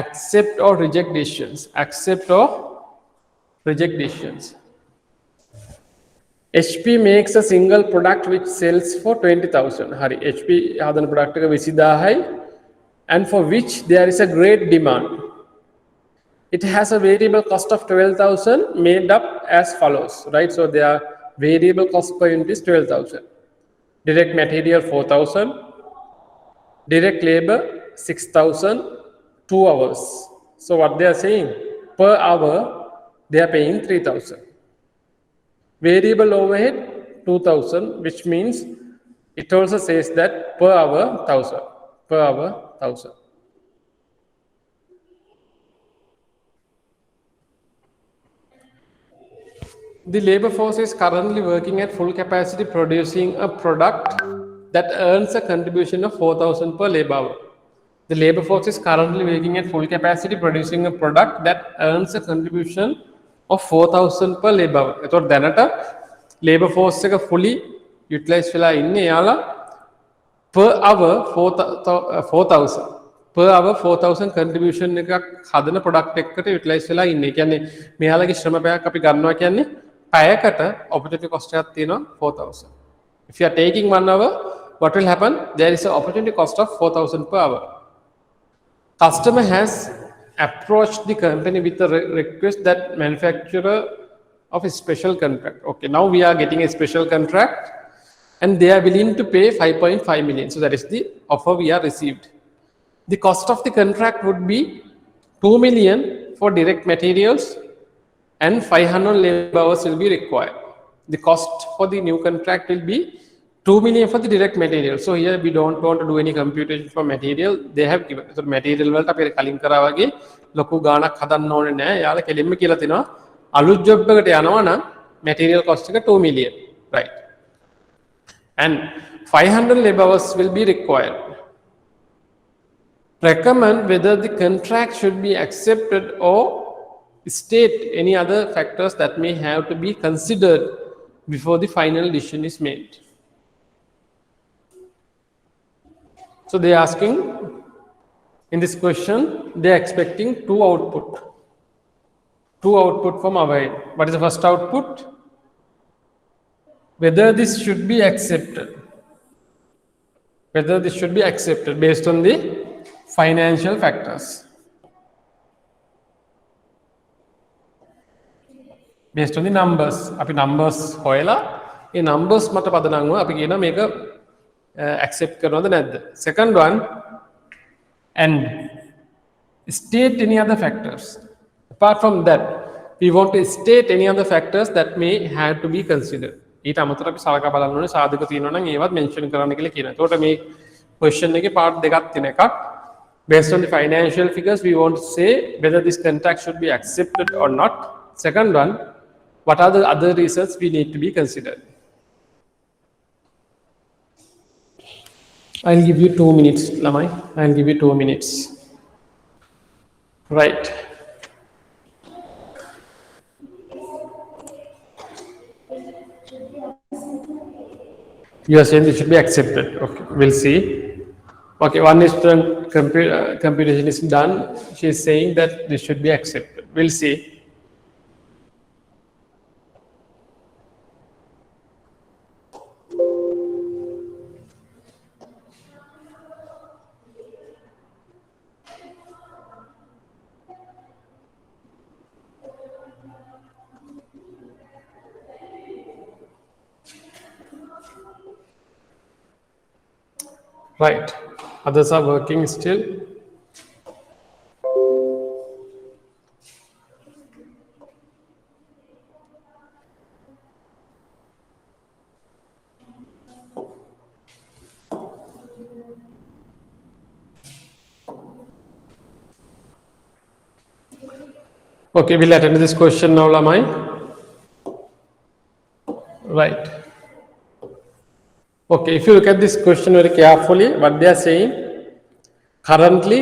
accept or reject decisions. Accept or reject decisions. HP makes a single product which sells for 20,000. Hari, HP hadana product එක 20000 and for which there is a great demand. It has a variable cost of 12,000 made up as follows, right? So their variable cost per unit is 12,000. Direct material 4,000, direct labor 6,000, 2 hours. So what they are saying, per hour they are paying 3,000. Variable overhead 2,000, which means it also says that per hour 1,000. Per hour 1,000. The labor force is currently working at full capacity producing a product that earns a contribution of 4,000 per labor hour. The labor force is currently working at full capacity producing a product that earns a contribution of 4,000 per labor hour. එතකොට දැනට labor force එක fully utilize වෙලා ඉන්නේ යාලා per hour 4,000 per hour 4,000 contribution එකක් හදන product එකකට utilize වෙලා ඉන්නේ. කියන්නේ මෙයාලගේ ශ්‍රම පැයක් අපි ගන්නවා කියන්නේ පැයකට opportunity cost එකක් තියෙනවා 4,000. If you are taking 1 hour, what will happen? There is an opportunity cost of 4,000 per hour. Customer has approached the company with a request that manufacturer of a special contract. Okay, now we are getting a special contract and they are willing to pay 5.5 million. So that is the offer we are received. The cost of the contract would be 2 million for direct materials and 500 labor hours will be required. The cost for the new contract will be 2 million for the direct material. So here we don't want to do any computation for material. They have given. So material වලට අපි කලින් කරා වගේ ලොකු ගාණක් හදන්න ඕනේ නැහැ. යාලා කෙලින්ම කියලා තිනවා අලුත් ජොබ් එකට යනවා නම් material cost එක 2 million, right? And 500 labor hours will be required. Recommend whether the contract should be accepted or state any other factors that may have to be considered before the final decision is made. So they are asking, in this question, they are expecting two output from our end. What is the first output? Whether this should be accepted. Whether this should be accepted based on the financial factors. Based on the numbers. අපි numbers හොයලා ඒ numbers මත පදනම්ව අපි කියනවා මේක accept කරනවද නැද්ද. Second one, and state any other factors. Apart from that, we want to state any other factors that may have to be considered. ඊට අමතරව අපි සලකා බලන්න ඕනේ සාධක තියෙනවා නම් ඒවත් mention කරන්න කියලා කියනවා. එතකොට මේ question එකේ part දෙකක් තියෙන එකක්. Based on the financial figures, we want to say whether this contract should be accepted or not. Second one, what are the other reasons we need to be considered? I'll give you 2 minutes, Lamai. I'll give you 2 minutes. Right. You are saying it should be accepted. Okay, we'll see. Okay, one is computation is done. She is saying that this should be accepted. We'll see. Right. Others are working still. Okay, we'll attend to this question now, Lamai. Right. Okay, if you look at this question very carefully, what they are saying, currently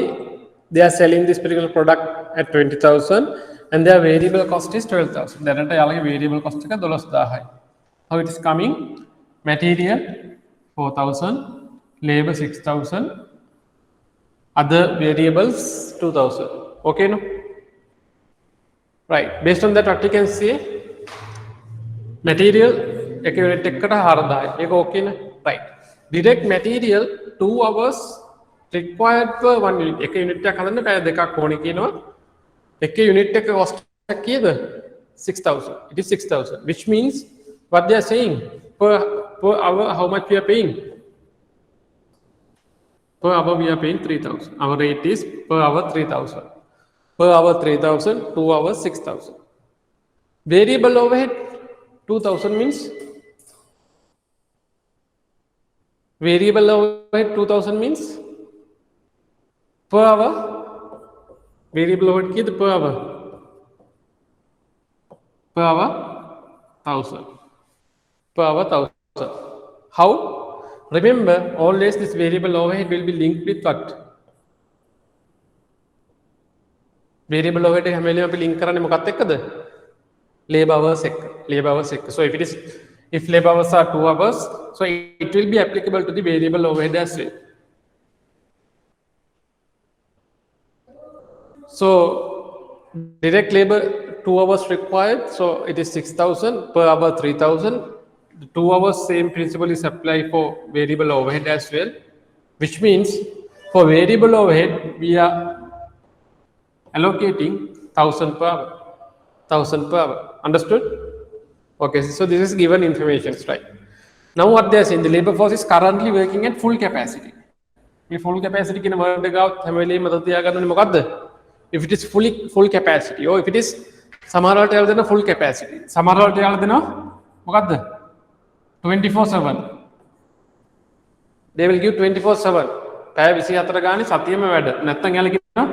they are selling this particular product at 20,000 and their variable cost is 12,000. Then variable cost is 12,000. How it is coming? Material 4,000, labor 6,000, other variables 2,000. Okay, no? Right. Based on that, what you can see, material එක unit එකකට 4000. ඒක okay නේ? Right. Direct material 2 hours required per 1 unit. එක unit එකක් හදන්න පැය දෙකක් ඕනේ කියනවා. එක unit එක cost එක කීයද? 6000. It is 6000, which means what they are saying per hour how much we are paying? Per hour we are paying 3000. Our rate is per hour 3000. Per hour 3000, 2 hours 6000. Variable overhead 2000 means variable overhead 2000 means per hour. Variable overhead kid per hour. Per hour 1000. Per hour 1000. How? Remember, always this variable overhead will be linked with what? Variable overhead එක හැම වෙලේම අපි link කරන්නේ මොකක්ද එක්කද? Labor hours එක. Labor hours එක. So if labor hours are 2 hours, so it will be applicable to the variable overhead as well. So direct labor 2 hours required, so it is 6000, per hour 3000. The 2 hours same principle is applied for variable overhead as well, which means for variable overhead we are allocating 1000 per hour. 1000 per hour. Understood? Okay, so this is given information, right? Now what they are saying, the labor force is currently working at full capacity. If full capacity කියන word එක આવත් හැම වෙලේම මතක තියාගන්න ඕනේ මොකද්ද? If it is full capacity, or if it is සමහර වලට යාලා දෙන full capacity. සමහර වලට යාලා දෙනවා මොකද්ද? 24/7. They will give 24/7. පැය 24 ගානේ සතියෙම වැඩ. නැත්නම් යාලා කියනවා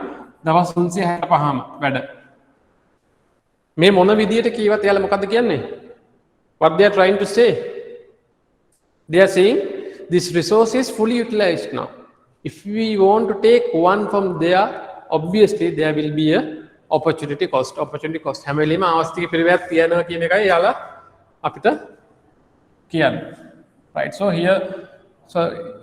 දවස් 365ම වැඩ. මේ මොන විදියට කීවත් යාලා මොකද්ද කියන්නේ? What they are trying to say? They are saying this resource is fully utilized now. If we want to take one from there, obviously there will be a opportunity cost. Opportunity cost. හැම වෙලෙම අවස්ථික පිළිවෙත් තියනවා කියන එකයි යාලා අපිට කියන්නේ. Right. So here, so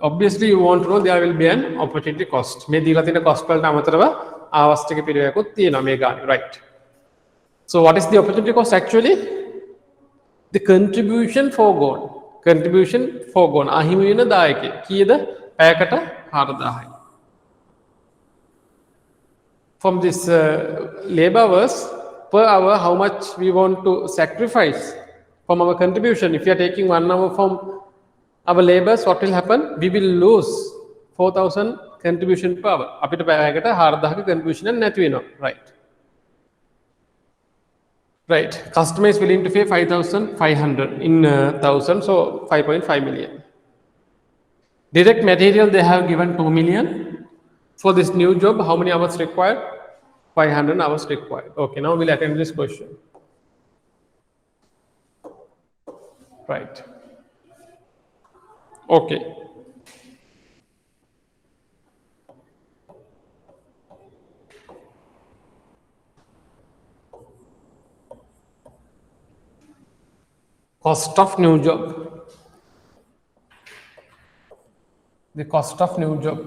obviously you want to know there will be an opportunity cost. මේ දීලා තියෙන cost වලට අමතරව අවස්ථික පිළිවෙලකුත් තියෙනවා මේ ගානේ. Right. So what is the opportunity cost actually? The contribution foregone. Contribution foregone. අහිමි වෙන දායකය. කීයද? පැයකට 4000යි. From this labor hours per hour, how much we want to sacrifice from our contribution. If you are taking 1 hour from our labors, what will happen? We will lose 4000 contribution per hour. අපිට පැයකට 4000ක contribution නැති වෙනවා. Right. Right. Customer is willing to pay 5,500 in 1000, so 5.5 million. Direct material they have given 2 million. For this new job, how many hours required? 500 hours required. Okay, now we'll attend this question. Right. Okay. Cost of new job. The cost of new job.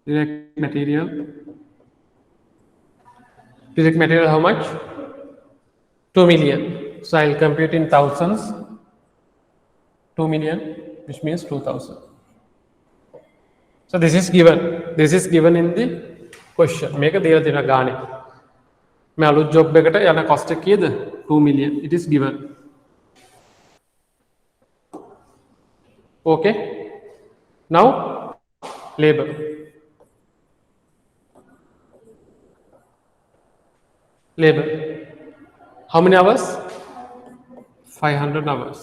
Direct material. Direct material how much? 2 million. So I'll compute in thousands. 2 million, which means 2000. So this is given. This is given in the question. Make a deal in a gani. Malu job begata yana cost kid 2 million. It is given. Okay. Now labor. Labor. How many hours? 500 hours.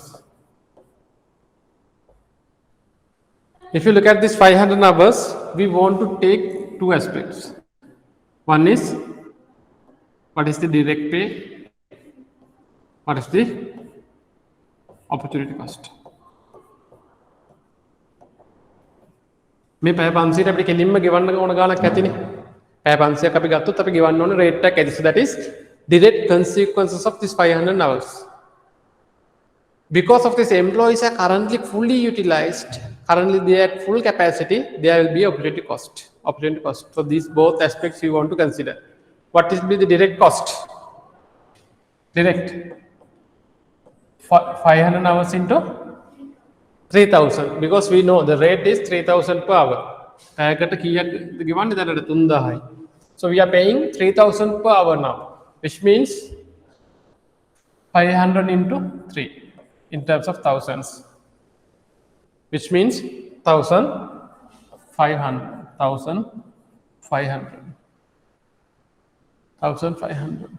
If you look at this 500 hours, we want to take two aspects. One is, what is the direct pay? What is the opportunity cost? මේ පැය 500ට අපිට කෙලින්ම ගෙවන්න ඕන ගාණක් ඇතිනේ. පැය 500ක් අපි ගත්තොත් අපි ගෙවන්න ඕන රේට් එකක් ඇති. So that is direct consequences of this 500 hours. Because of this, employees are currently fully utilized. Currently, they are at full capacity. There will be opportunity cost. Opportunity cost. So these both aspects you want to consider. What will be the direct cost? Direct 500 hours into 3,000, because we know the rate is 3,000 per hour. So we are paying 3,000 per hour now, which means 500 into 3 in terms of thousands, which means 1,500, 1,500, 1,500.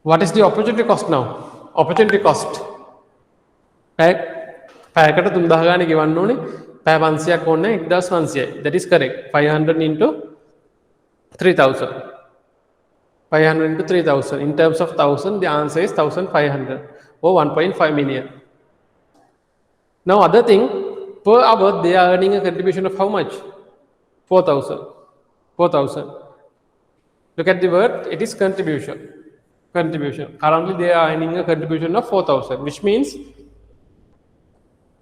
What is the opportunity cost now? Opportunity cost. පැයකට 3000 ගානේ ගෙවන්න ඕනේ. පැය 500ක් ඕනේ 1500යි. That is correct. 500 into 3000. 500 into 3000. In terms of 1000, the answer is 1500 or 1.5 million. Now, other thing, per hour they are earning a contribution of how much? 4,000. 4,000. Look at the word, it is contribution. Contribution. Currently, they are earning a contribution of 4,000, which means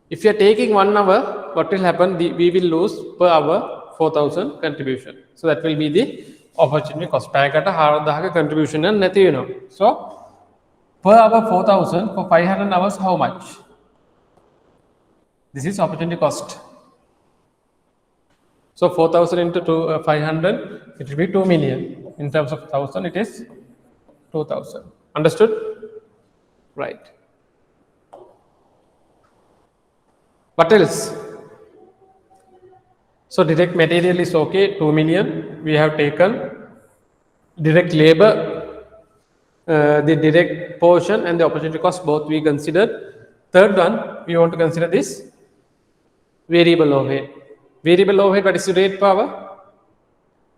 if you are taking 1 hour, what will happen? We will lose per hour 4,000 contribution. So that will be the opportunity cost. පැයකට 4,000 contribution and නැති වෙනවා. So per hour 4,000 for 500 hours, how much? This is opportunity cost. So 4,000 into 500, it will be 2 million. In terms of 1,000, it is 2,000. Understood? Right. What else? So direct material is okay, 2 million. We have taken direct labor, the direct portion and the opportunity cost, both we considered. Third one, we want to consider this variable overhead. Variable overhead, what is the rate per hour?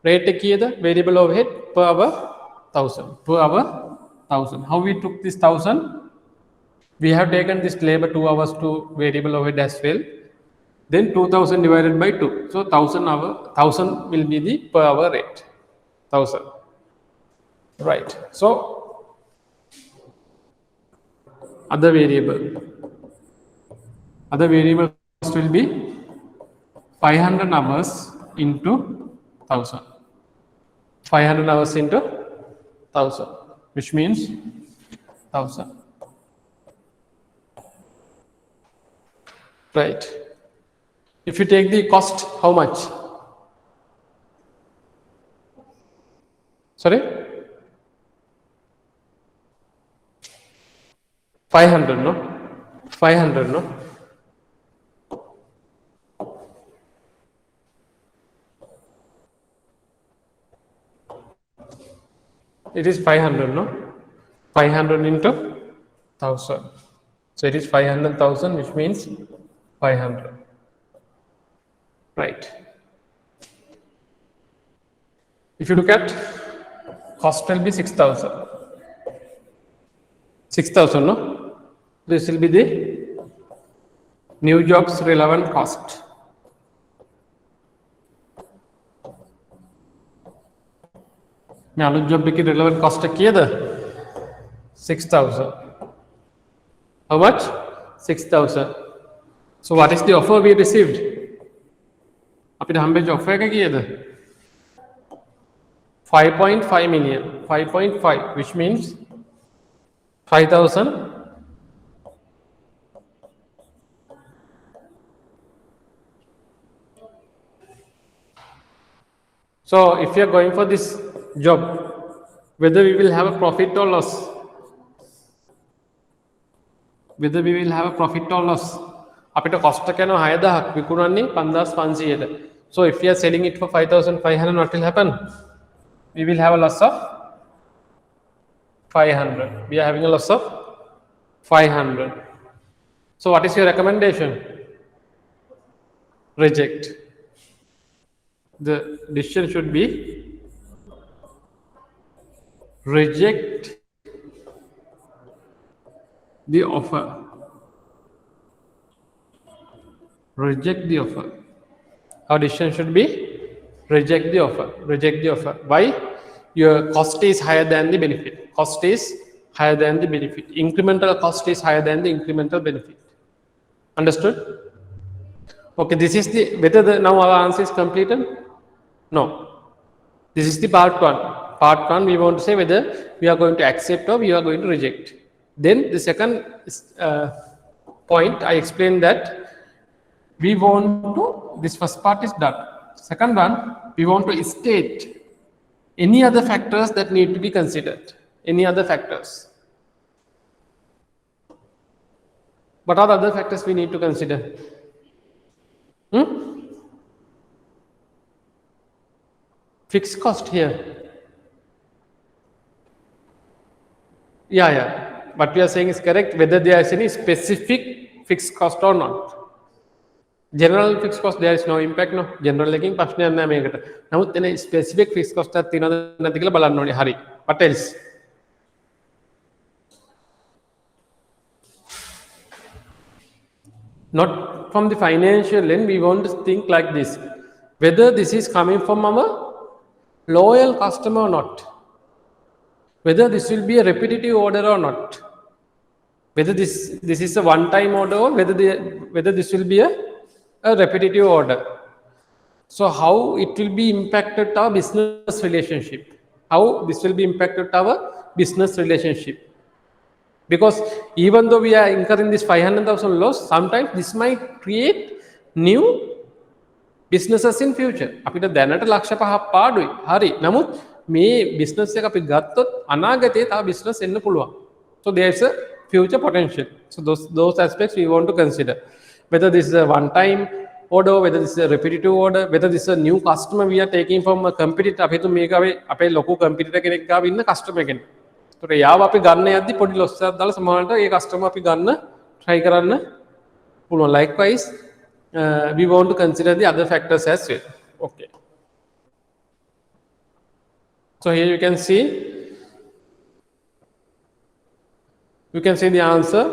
Rate kiyada variable overhead per hour 1,000. Per hour 1,000. How we took this 1,000? We have taken this labor 2 hours to variable overhead as well. Then 2,000 divided by 2. So 1,000 will be the per hour rate. 1,000. Right. So other variable cost will be 500 hours into 1,000. 500 hours into 1,000, which means 1,000. Right. If you take the cost, how much? Sorry? 500, no? 500, no? It is 500, no? 500 into 1,000. So it is 500,000, which means 500. Right. If you look at cost will be 6,000. 6,000, no? This will be the new jobs relevant cost. Now, job relevant cost kiyada 6,000. How much? 6,000. So what is the offer we received? අපිට හම්බෙච්ච offer එක කීයද? 5.5 million. 5.5, which means 5,000. So if you are going for this job, whether we will have a profit or loss, whether we will have a profit or loss, අපිට cost එක යනවා 6,000ක් විකුණන්නේ 5,500ට. So if we are selling it for 5,500, what will happen? We will have a loss of 500. We are having a loss of 500. So what is your recommendation? Reject. The decision should be reject the offer. Reject the offer. Our decision should be reject the offer. Reject the offer. Why? Your cost is higher than the benefit. Cost is higher than the benefit. Incremental cost is higher than the incremental benefit. Understood? Okay, this is the, whether the, now our answer is completed? No. This is the part one. Part one, we want to say whether we are going to accept or we are going to reject. Then the second point, I explained that we want to, this first part is done. Second one, we want to state any other factors that need to be considered. Any other factors. What are the other factors we need to consider? Fixed cost here. Yeah. What we are saying is correct, whether there is any specific fixed cost or not. General fixed cost, there is no impact, no. General එකකින් ප්‍රශ්නයක් නැහැ මේකට. නමුත් එන specific fixed cost එකක් තියෙනවද නැද්ද කියලා බලන්න ඕනේ. හරි. What else? Not from the financial lens, we want to think like this. Whether this is coming from our loyal customer or not. Whether this will be a repetitive order or not. Whether this is a one-time order or whether this will be a repetitive order. So how it will be impacted our business relationship. How this will be impacted our business relationship. Because even though we are incurring this 500,000 loss, sometimes this might create new businesses in future. අපිට දැනට ලක්ෂ 5ක් පාඩුයි. හරි. නමුත් මේ business එක අපි ගත්තොත් අනාගතයේ තව business එන්න පුළුවන්. So there is a future potential. So those aspects we want to consider. Whether this is a one-time order, whether this is a repetitive order, whether this is a new customer we are taking from a competitor. අපි තු මේක අපේ ලොකු competitor කෙනෙක් ගාව ඉන්න customer කෙනෙක්. ඒතකොට යාව අපි ගන්න යද්දි පොඩි loss එකක් දාලා සමහරවිට ඒ customer අපි ගන්න try කරන්න පුළුවන්. Likewise, we want to consider the other factors as well. Okay. So here you can see the answer.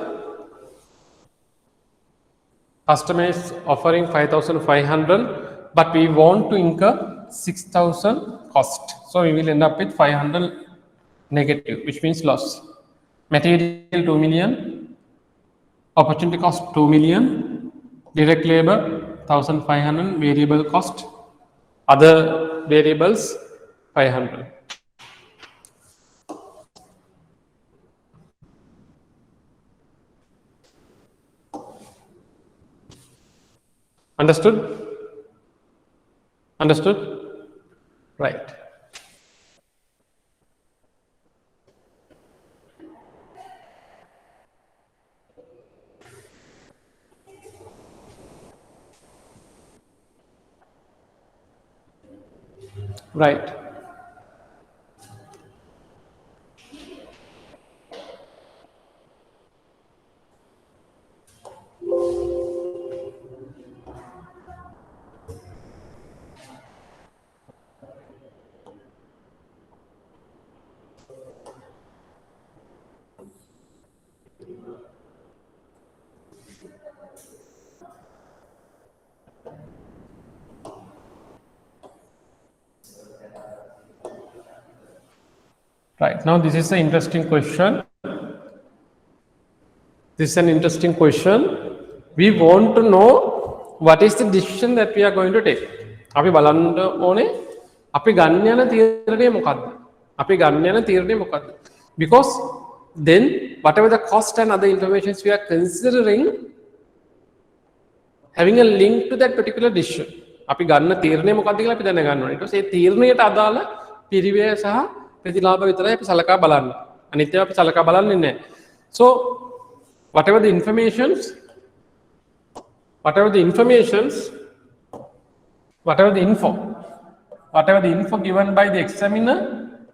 Customer is offering 5,500, but we want to incur 6,000 cost. So we will end up with 500 negative, which means loss. Material 2 million, opportunity cost 2 million, direct labor 1,500, variable cost, other variables 500. Understood? Understood? Right. Right. Right. Now this is an interesting question. This is an interesting question. We want to know what is the decision that we are going to take. අපි බලන්න ඕනේ අපි ගන්න යන තීරණය මොකක්ද? අපි ගන්න යන තීරණය මොකක්ද? Because then whatever the cost and other informations we are considering having a link to that particular decision. අපි ගන්න තීරණය මොකක්ද කියලා අපි දැනගන්න ඕනේ. ඊට පස්සේ ඒ තීරණයට අදාළ පිරිවැය සහ ප්‍රතිලාභ විතරයි අපි සලකා බලන්න. අනිත් ඒවා අපි සලකා බලන්නේ නැහැ. So whatever the information given by the examiner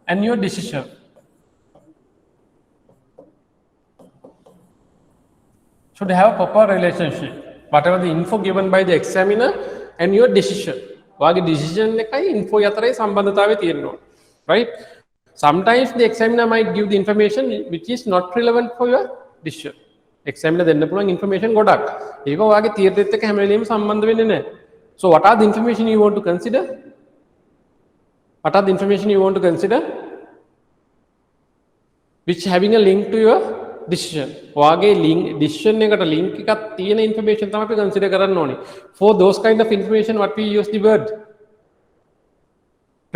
and your decision should have a proper relationship. Whatever the info given by the examiner and your decision. වාගේ decision එකයි info අතරේ සම්බන්ධතාවය තියෙනවා. Right? Sometimes the examiner might give the information which is not relevant for your decision. Examiner දෙන්න පුළුවන් information ගොඩක්. ඒක ඔයාගේ තීරණෙත් එක්ක හැම වෙලෙම සම්බන්ධ වෙන්නේ නැහැ. So what are the information you want to consider? What are the information you want to consider? We which having a link to your decision. Wage link decision eකට link එකක් තියෙන information තමයි අපි consider කරන්න ඕනේ. For those kind of information what we use the word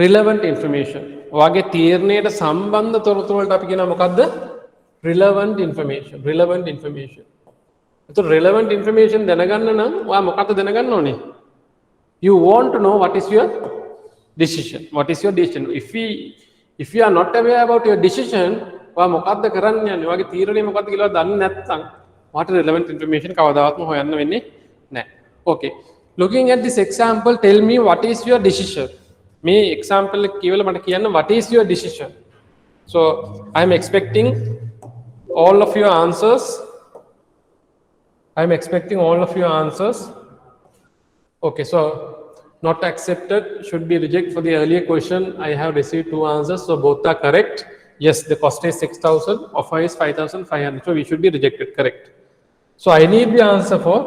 relevant information. වගේ තීරණයට සම්බන්ධ තොරතුරු වලට අපි කියනවා මොකද්ද? relevant information. relevant information. එතකොට relevant information දැනගන්න නම් ඔයා මොකක්ද දැනගන්න ඕනේ? You want to know what is your decision. What is your decision? If you are not aware about your decision, ඔයා මොකක්ද කරන්න යන්නේ? ඔයාගේ තීරණය මොකක්ද කියලා දන්නේ නැත්නම් what relevant information කවදාවත්ම හොයන්න වෙන්නේ නැහැ. Okay. Looking at this example, tell me what is your decision? මේ example එක කියවලා මට කියන්න what is your decision? So I am expecting all of your answers. I am expecting all of your answers. Okay, so not accepted should be rejected. For the earlier question I have received 2 answers, so both are correct. Yes, the cost is 6,000, offer is 5,500, so we should be rejected. Correct. So I need the answer for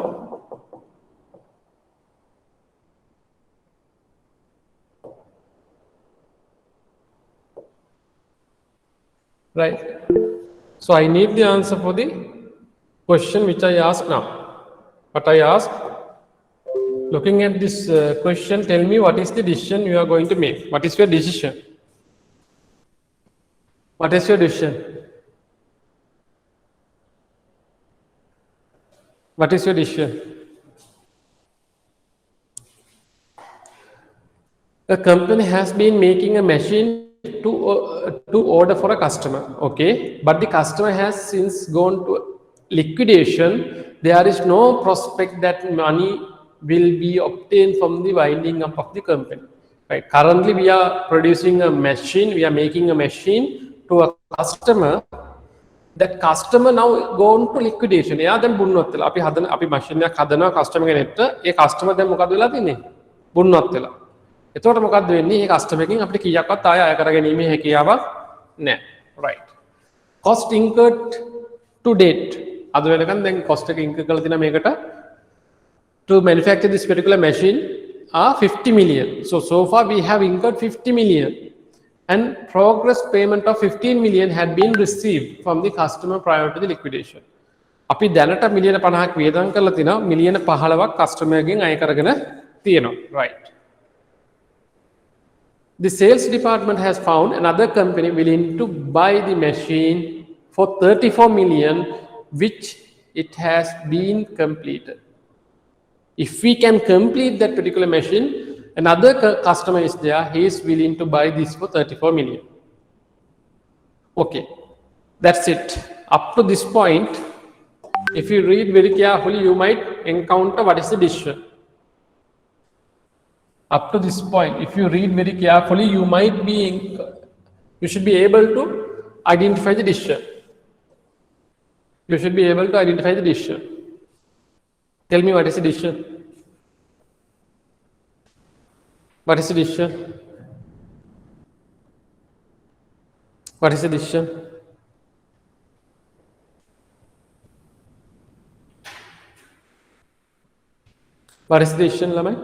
right. So I need the answer for the question which I ask now. What I ask, looking at this question, tell me what is the decision you are going to make. What is your decision? What is your decision? What is your decision? A company has been making a machine to order for a customer, okay, but the customer has since gone to liquidation. There is no prospect that money will be obtained from the winding up of the company, right? Currently we are producing a machine, we are making a machine to a customer. That customer now gone to liquidation. එයා දැන් බුන්නොත් වෙලා අපි machine එකක් හදනවා customer කෙනෙක්ට. ඒ customer දැන් මොකද වෙලා තින්නේ? බුන්නොත් වෙලා. එතකොට මොකද්ද වෙන්නේ? මේ customer එකෙන් අපිට කීයක්වත් ආය අය කරගැනීමේ හැකියාවක් නැහැ. right. Cost incurred to date. අද වෙනකන් දැන් cost එක incur කරලා තියෙනවා මේකට to manufacture this particular machine are 50 million. So far we have incurred 50 million and progress payment of 15 million had been received from the customer prior to the liquidation. අපි දැනට මිලියන 50ක් වියදම් කරලා තිනවා, මිලියන 15ක් customer ගෙන් අය කරගෙන තියෙනවා. right. The sales department has found another company willing to buy the machine for 34 million, which it has been completed. If we can complete that particular machine, another customer is there, he is willing to buy this for 34 million. Okay, that's it. Up to this point, if you read very carefully, you might encounter what is the decision. Up to this point, if you read very carefully, you should be able to identify the decision. You should be able to identify the decision. Tell me what is the decision? What is the decision? What is the decision? What is the decision, Lamai?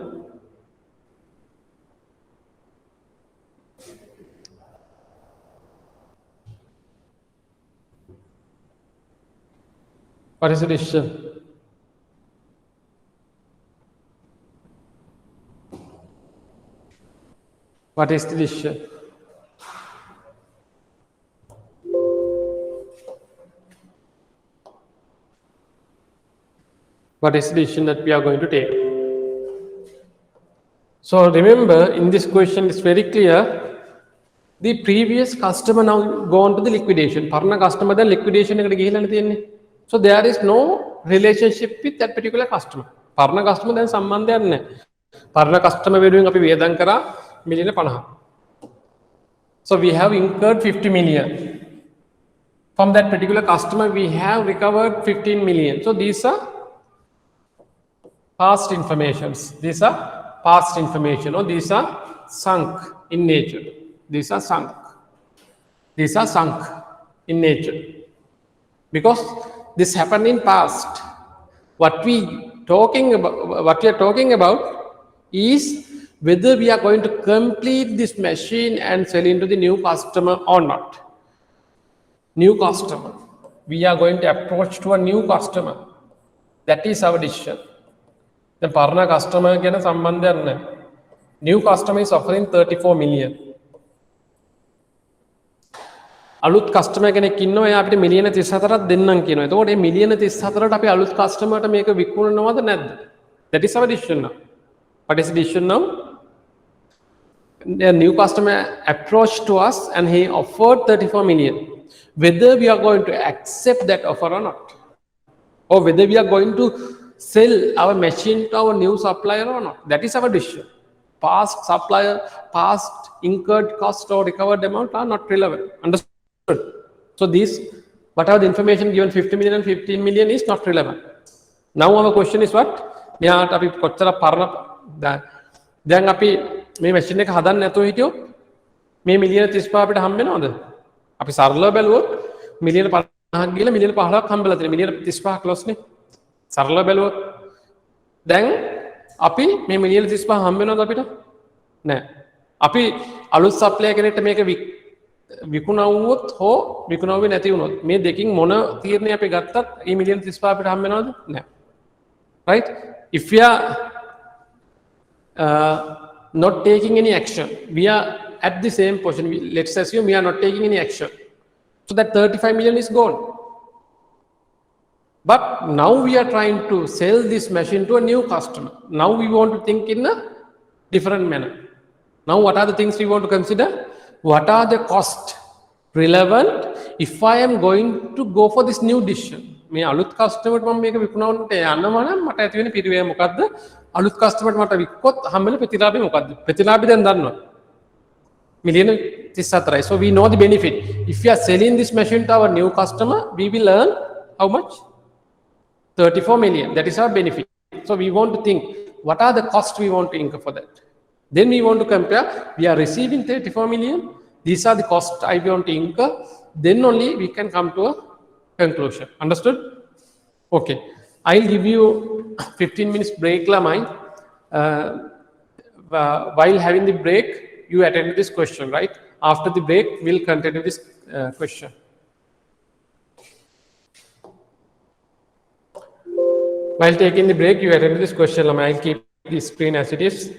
What is the decision? What is the decision? What is the decision that we are going to take? So remember, in this question it's very clear, the previous customer now gone to the liquidation. Parna customer then liquidation eකට ගිහිල්ලානේ තියෙන්නේ. So there is no relationship with that particular customer. Parna customer දැන් සම්බන්ධයක් නැහැ. Parna customer වෙනුවෙන් අපි වේදම් කරා මිලියන 50. So we have incurred 50 million. From that particular customer we have recovered 15 million. So these are past informations. These are past information, or these are sunk in nature. These are sunk. These are sunk in nature. Because this happened in past. What we are talking about is whether we are going to complete this machine and sell into the new customer or not. New customer. We are going to approach to a new customer. That is our decision. The parna customer ගැන සම්බන්ධයක් නැහැ. New customer is offering 34 million. අලුත් customer කෙනෙක් ඉන්නවා එයා අපිට මිලියන 34ක් දෙන්නම් කියනවා. එතකොට මේ මිලියන 34ට අපි අලුත් කස්ටමර්ට මේක විකුණනවද නැද්ද? That is our decision now. What is the decision now? The new customer approached to us and he offered 34 million. Whether we are going to accept that offer or not, or whether we are going to sell our machine to our new supplier or not, that is our decision. Past supplier, past incurred cost or recovered amount are not relevant. Understood? So these, whatever the information given 50 million and 15 million is not relevant. Now our question is what? මෙයාට අපි කොච්චර පරණ දැන් අපි මේ machine එක හදන්න නැතුව හිටියොත් මේ මිලියන 35 අපිට හම්බ වෙනවද? අපි සරලව බැලුවොත් මිලියන 50ක් ගිහලා මිලියන 15ක් හම්බෙලා තියෙනවා. මිලියන 35ක් ලොස් නේ. සරලව බැලුවොත් දැන් අපි මේ මිලියන 35 හම්බ වෙනවද අපිට? නෑ. අපි අලුත් සප්ලයර් කෙනෙක්ට මේක විකුණවුවොත් හෝ විකුණුවේ නැති වුණොත් මේ දෙකින් මොන තීරණය අපි ගත්තත් මේ මිලියන 35 අපිට හම්බ වෙනවද? නෑ. Right? If we are not taking any action, we are at the same position. Let's assume we are not taking any action. So that 35 million is gone. But now we are trying to sell this machine to a new customer. Now we want to think in a different manner. Now what are the things we want to consider? What are the costs relevant if I am going to go for this new decision? මේ අලුත් කස්ටමර්ට මම මේක විකුණවන්නට යනවා නම් මට ඇති වෙන පිරිවැය මොකද්ද? අලුත් කස්ටමර්ට මට වික්කොත් හම්බෙන ප්‍රතිලාභය මොකද්ද? ප්‍රතිලාභය දැන් දන්නවා. මිලියන 34යි. So we know the benefit. If we are selling this machine to our new customer, we will earn how much? 34 million. That is our benefit. So we want to think, what are the costs we want to incur for that? Then we want to compare, we are receiving 34 million. These are the costs I want to incur. Then only we can come to a conclusion. Understood? Okay. I'll give you 15 minutes break, Lamai. While having the break, you attend this question, right? After the break, we'll continue this question. While taking the break, you attend this question, Lamai. I'll keep the screen as it is.